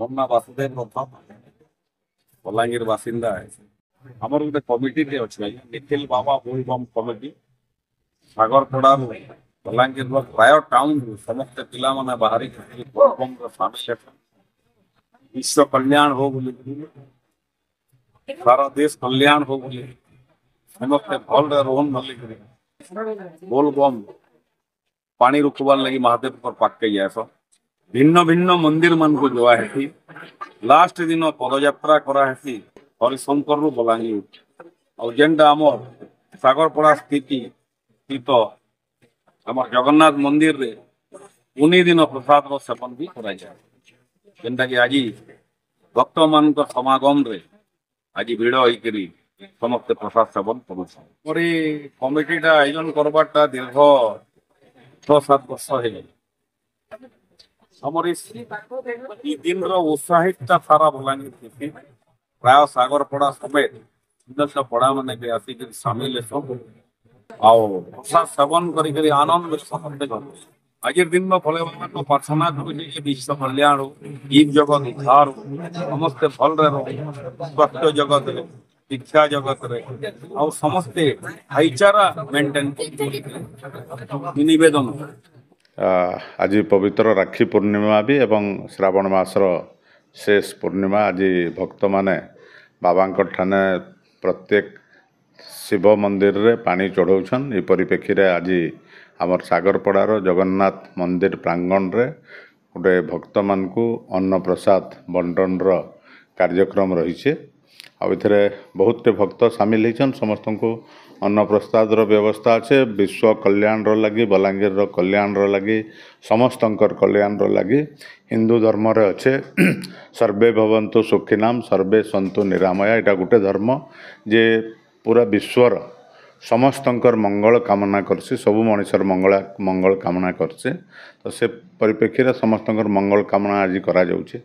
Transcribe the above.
ମୋ ନାଁ ବାସୁଦେବ ରଥ, ବଲାଙ୍ଗୀର ବାସିନ୍ଦା। ଆମର ଗୋଟେ କମିଟିଟେ ଅଛି ଆଜ୍ଞା, ନିଖିଲ ବାବା ବୋଲବମ୍ କମିଟି। ସାଗରପଡ଼ାରୁ ବଲାଙ୍ଗୀରର ପ୍ରାୟ ଟାଉନରୁ ସମସ୍ତେ ପିଲାମାନେ ବାହାରିକି ବୋଲବମ୍ର ସାମିଲ ହେବେ। ବିଶ୍ୱ କଲ୍ୟାଣ ହଉ ବୋଲି, ସାରା ଦେଶ କଲ୍ୟାଣ ହଉ ବୋଲି, ସମସ୍ତେ ଭଲରେ ରହୁନ୍ ବୋଲିକିରି ବୋଲବମ୍ ପାଣି ରୋକବାର ଲାଗି ମହାଦେବଙ୍କର ପାଖକେ ଯାଏସ। ଭିନ୍ନ ଭିନ୍ନ ମନ୍ଦିର ମାନଙ୍କୁ ଯଆ ହେସି। ଲାଷ୍ଟ ଦିନ ପଦଯାତ୍ରା କରାହେସି ହରିଶଙ୍କରରୁ ବଲାଙ୍ଗୀର। ଆଉ ଯେନ୍ଟା ଆମର ସାଗରପଡ଼ା ସ୍ଥିତ ଆମର ଜଗନ୍ନାଥ ମନ୍ଦିରରେ 19 ଦିନ ପ୍ରସାଦର ସେବନ ବି କରାଯାଏ। ଯେନ୍ଟାକି ଆଜି ଭକ୍ତମାନଙ୍କ ସମାଗମରେ ଆଜି ଭିଡ଼ ହେଇକରି ସମସ୍ତେ ପ୍ରସାଦ ସେବନ କରୁଛନ୍। ମୋର ଏଇ କମିଟିଟା ଆୟୋଜନ କରବାରଟା ଦୀର୍ଘ 6-7 ବର୍ଷ ହେଇଗଲା। ଆମର এই দিনর উৎসাহিতটা সারা বলাঙ্গীর ଥିସି। ପ୍ରାୟ ସାଗରପଡ଼ା ସମେତ ନିଜସ୍ୱ ପଡ଼ା ମାନେ ବି ଆସିକିରି ସାମିଲ ହେସନ୍ ଆଉ ପ୍ରସାଦ ସେବନ କରିକିରି ଆନନ୍ଦ ସମସ୍ତେ କରୁ। ଆଜିର ଦିନ ଭଲେ ଭଗବାନଙ୍କ ପ୍ରାର୍ଥନା କରୁଛି ଯେ ବିଶ୍ୱ କଲ୍ୟାଣ ହଉ, ଜୀବ ଜଗତ ଉଦ୍ଧାର ହଉ, ସମସ୍ତେ ଭଲରେ ରହୁ, ସ୍ୱାସ୍ଥ୍ୟ ଜଗତରେ, ଶିକ୍ଷା ଜଗତରେ ଆଉ ସମସ୍ତେ ଭାଇଚାରା ମେଣ୍ଟେନ ନିବେଦନ। ଆଜି ପବିତ୍ର ରାକ୍ଷୀ ପୂର୍ଣ୍ଣିମା ବି ଏବଂ ଶ୍ରାବଣ ମାସର ଶେଷ ପୂର୍ଣ୍ଣିମା। ଆଜି ଭକ୍ତମାନେ ବାବାଙ୍କ ଠାନେ ପ୍ରତ୍ୟେକ ଶିବ ମନ୍ଦିରରେ ପାଣି ଚଢ଼ଉଛନ୍। ଏ ପରିପ୍ରେକ୍ଷୀରେ ଆଜି ଆମର ସାଗରପଡ଼ାର ଜଗନ୍ନାଥ ମନ୍ଦିର ପ୍ରାଙ୍ଗଣରେ ଗୋଟେ ଭକ୍ତମାନଙ୍କୁ ଅନ୍ନପ୍ରସାଦ ବଣ୍ଟନର କାର୍ଯ୍ୟକ୍ରମ ରହିଛି। ଆଉ ଏଥିରେ ବହୁତଟେ ଭକ୍ତ ସାମିଲ ହେଇଛନ୍। ସମସ୍ତଙ୍କୁ ଅନ୍ନପ୍ରସାଦର ବ୍ୟବସ୍ଥା ଅଛି। ବିଶ୍ୱ କଲ୍ୟାଣର ଲାଗି, ବଲାଙ୍ଗୀରର କଲ୍ୟାଣର ଲାଗି, ସମସ୍ତଙ୍କର କଲ୍ୟାଣର ଲାଗି ହିନ୍ଦୁ ଧର୍ମରେ ଅଛେ ସର୍ବେ ଭବନ୍ତୁ ସୁଖିନାମ ସର୍ବେ ସନ୍ତୁ ନିରାମୟା। ଏଇଟା ଗୋଟେ ଧର୍ମ ଯେ ପୁରା ବିଶ୍ୱର ସମସ୍ତଙ୍କର ମଙ୍ଗଳ କାମନା କରଛି, ସବୁ ମଣିଷର ମଙ୍ଗଳ କାମନା କରছে। ତ ସେ ପରିପ୍ରେକ୍ଷୀରେ ସମସ୍ତଙ୍କର ମଙ୍ଗଳ କାମନା ଆଜି କରାଯାଉଛି।